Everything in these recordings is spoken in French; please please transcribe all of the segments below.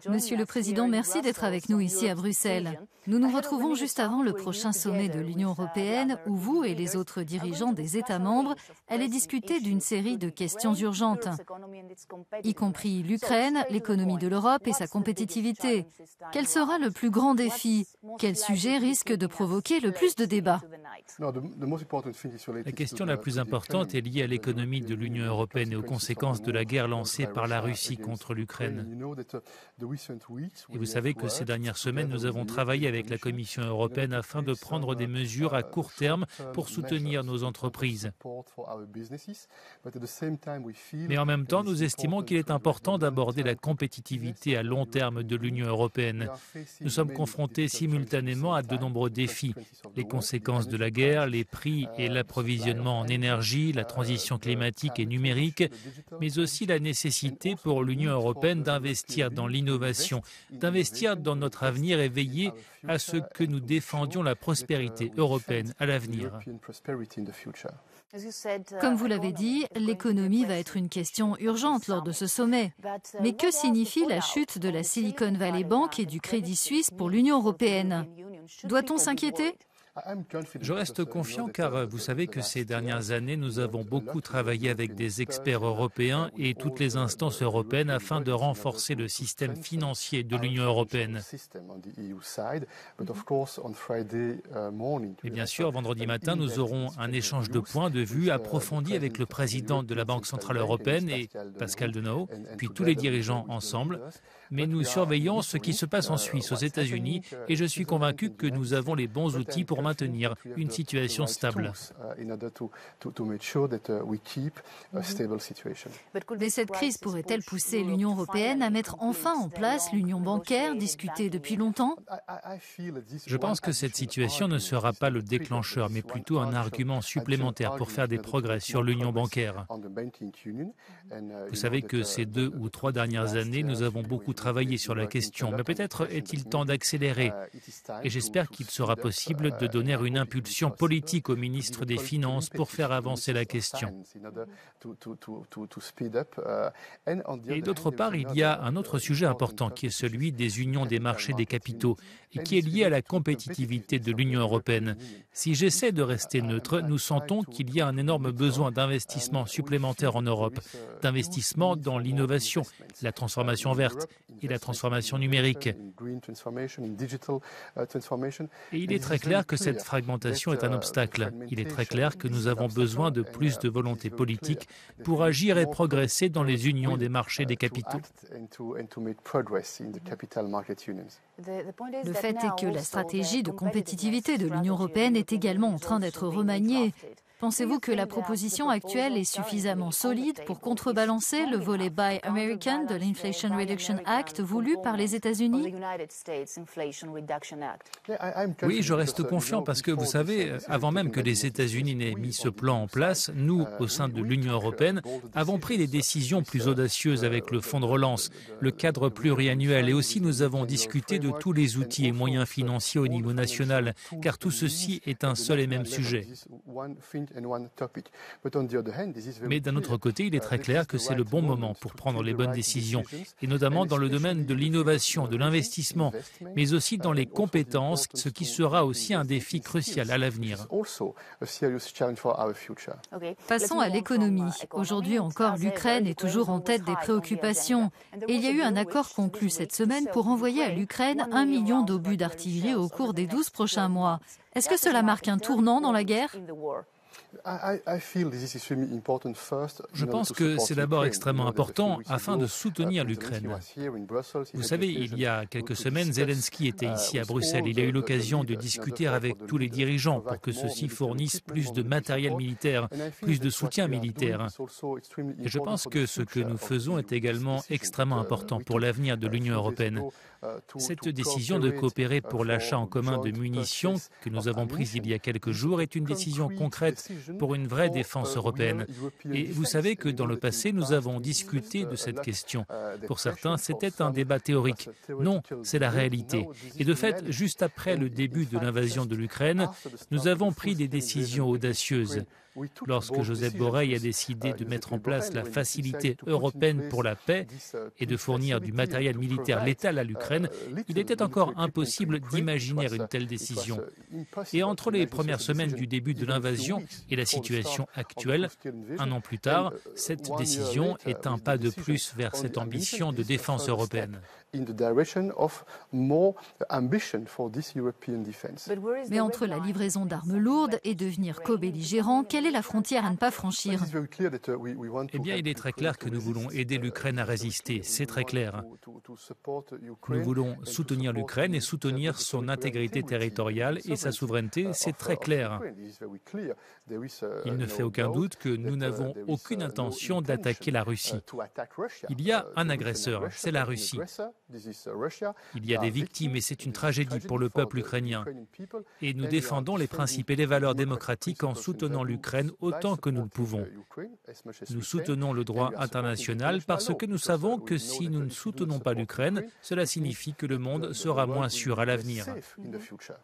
Monsieur le Président, merci d'être avec nous ici à Bruxelles. Nous nous retrouvons juste avant le prochain sommet de l'Union européenne où vous et les autres dirigeants des États membres allez discuter d'une série de questions urgentes, y compris l'Ukraine, l'économie de l'Europe et sa compétitivité. Quel sera le plus grand défi? Quel sujet risque de provoquer le plus de débats? La question la plus importante est liée à l'économie de l'Union européenne et aux conséquences de la guerre lancée par la Russie contre l'Ukraine. Et vous savez que ces dernières semaines, nous avons travaillé avec la Commission européenne afin de prendre des mesures à court terme pour soutenir nos entreprises. Mais en même temps, nous estimons qu'il est important d'aborder la compétitivité à long terme de l'Union européenne. Nous sommes confrontés simultanément à de nombreux défis. Les conséquences de la guerre, les prix et l'approvisionnement en énergie, la transition climatique et numérique, mais aussi la nécessité pour l'Union européenne d'investir dans l'innovation, d'investir dans notre avenir et veiller à ce que nous défendions la prospérité européenne à l'avenir. Comme vous l'avez dit, l'économie va être une question urgente lors de ce sommet. Mais que signifie la chute de la Silicon Valley Bank et du Crédit Suisse pour l'Union européenne? Doit-on s'inquiéter? Je reste confiant car vous savez que ces dernières années, nous avons beaucoup travaillé avec des experts européens et toutes les instances européennes afin de renforcer le système financier de l'Union européenne. Et bien sûr, vendredi matin, nous aurons un échange de points de vue approfondi avec le président de la Banque centrale européenne et Pascal Denau, puis tous les dirigeants ensemble. Mais nous surveillons ce qui se passe en Suisse, aux États-Unis, et je suis convaincu que nous avons les bons outils pour maintenir une situation stable. Mais cette crise pourrait-elle pousser l'Union européenne à mettre enfin en place l'union bancaire discutée depuis longtemps? Je pense que cette situation ne sera pas le déclencheur, mais plutôt un argument supplémentaire pour faire des progrès sur l'union bancaire. Vous savez que ces 2 ou 3 dernières années, nous avons beaucoup travaillé sur la question, mais peut-être est-il temps d'accélérer. Et j'espère qu'il sera possible de donner une impulsion politique au ministre des Finances pour faire avancer la question. Et d'autre part, il y a un autre sujet important qui est celui des unions des marchés des capitaux et qui est lié à la compétitivité de l'Union européenne. Si j'essaie de rester neutre, nous sentons qu'il y a un énorme besoin d'investissement supplémentaire en Europe, d'investissement dans l'innovation, la transformation verte et la transformation numérique. Et il est très clair que cette fragmentation est un obstacle. Il est très clair que nous avons besoin de plus de volonté politique pour agir et progresser dans les unions des marchés des capitaux. Le fait est que la stratégie de compétitivité de l'Union européenne est également en train d'être remaniée. Pensez-vous que la proposition actuelle est suffisamment solide pour contrebalancer le volet Buy American de l'Inflation Reduction Act voulu par les États-Unis? Oui, je reste confiant parce que, vous savez, avant même que les États-Unis n'aient mis ce plan en place, nous, au sein de l'Union européenne, avons pris des décisions plus audacieuses avec le fonds de relance, le cadre pluriannuel et aussi nous avons discuté de tous les outils et moyens financiers au niveau national, car tout ceci est un seul et même sujet. Mais d'un autre côté, il est très clair que c'est le bon moment pour prendre les bonnes décisions, et notamment dans le domaine de l'innovation, de l'investissement, mais aussi dans les compétences, ce qui sera aussi un défi crucial à l'avenir. Passons à l'économie. Aujourd'hui encore, l'Ukraine est toujours en tête des préoccupations. Et il y a eu un accord conclu cette semaine pour envoyer à l'Ukraine 1 million d'obus d'artillerie au cours des 12 prochains mois. Est-ce que cela marque un tournant dans la guerre? Je pense que c'est d'abord extrêmement important afin de soutenir l'Ukraine. Vous savez, il y a quelques semaines, Zelensky était ici à Bruxelles. Il a eu l'occasion de discuter avec tous les dirigeants pour que ceux-ci fournissent plus de matériel militaire, plus de soutien militaire. Et je pense que ce que nous faisons est également extrêmement important pour l'avenir de l'Union européenne. Cette décision de coopérer pour l'achat en commun de munitions que nous avons prise il y a quelques jours est une décision concrète pour une vraie défense européenne. Et vous savez que dans le passé, nous avons discuté de cette question. Pour certains, c'était un débat théorique. Non, c'est la réalité. Et de fait, juste après le début de l'invasion de l'Ukraine, nous avons pris des décisions audacieuses. Lorsque Josep Borrell a décidé de mettre en place la Facilité européenne pour la paix et de fournir du matériel militaire létal à l'Ukraine, il était encore impossible d'imaginer une telle décision. Et entre les premières semaines du début de l'invasion et la situation actuelle, un an plus tard, cette décision est un pas de plus vers cette ambition de défense européenne. Mais entre la livraison d'armes lourdes et devenir co-belligérant, quelle est la frontière à ne pas franchir? Eh bien, il est très clair que nous voulons aider l'Ukraine à résister, c'est très clair. Nous voulons soutenir l'Ukraine et soutenir son intégrité territoriale et sa souveraineté, c'est très clair. Il ne fait aucun doute que nous n'avons aucune intention d'attaquer la Russie. Il y a un agresseur, c'est la Russie. Il y a des victimes et c'est une tragédie pour le peuple ukrainien. Et nous défendons les principes et les valeurs démocratiques en soutenant l'Ukraine autant que nous le pouvons. Nous soutenons le droit international parce que nous savons que si nous ne soutenons pas l'Ukraine, cela signifie que le monde sera moins sûr à l'avenir.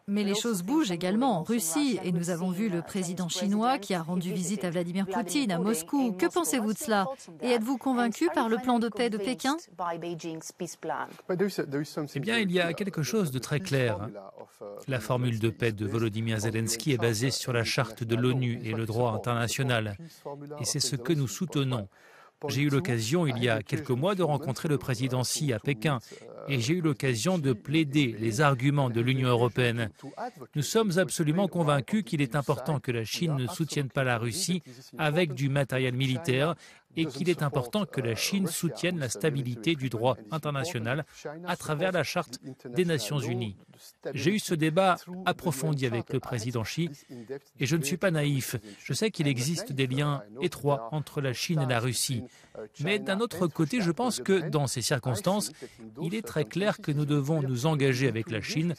Mais les choses bougent également en Russie et nous avons vu le président chinois qui a rendu visite à Vladimir Poutine à Moscou. Que pensez-vous de cela? Et êtes-vous convaincu par le plan de paix de Pékin? Eh bien, il y a quelque chose de très clair. La formule de paix de Volodymyr Zelensky est basée sur la charte de l'ONU et le droit international. Et c'est ce que nous soutenons. J'ai eu l'occasion, il y a quelques mois, de rencontrer le président Xi à Pékin et j'ai eu l'occasion de plaider les arguments de l'Union européenne. Nous sommes absolument convaincus qu'il est important que la Chine ne soutienne pas la Russie avec du matériel militaire et qu'il est important que la Chine soutienne la stabilité du droit international à travers la Charte des Nations Unies. J'ai eu ce débat approfondi avec le président Xi et je ne suis pas naïf. Je sais qu'il existe des liens étroits entre la Chine et la Russie. Mais d'un autre côté, je pense que dans ces circonstances, il est très clair que nous devons nous engager avec la Chine,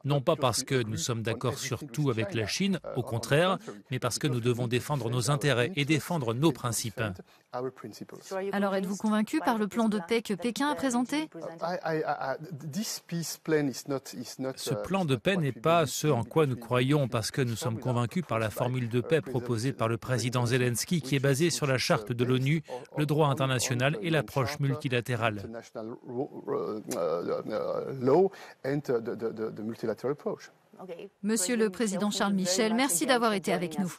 non pas parce que nous sommes d'accord sur tout avec la Chine, au contraire, mais parce que nous devons défendre nos intérêts et défendre nos principes. Alors êtes-vous convaincu par le plan de paix que Pékin a présenté? Ce plan de paix n'est pas ce en quoi nous croyons parce que nous sommes convaincus par la formule de paix proposée par le président Zelensky qui est basée sur la charte de l'ONU, le droit international et l'approche multilatérale. Monsieur le Président Charles Michel, merci d'avoir été avec nous.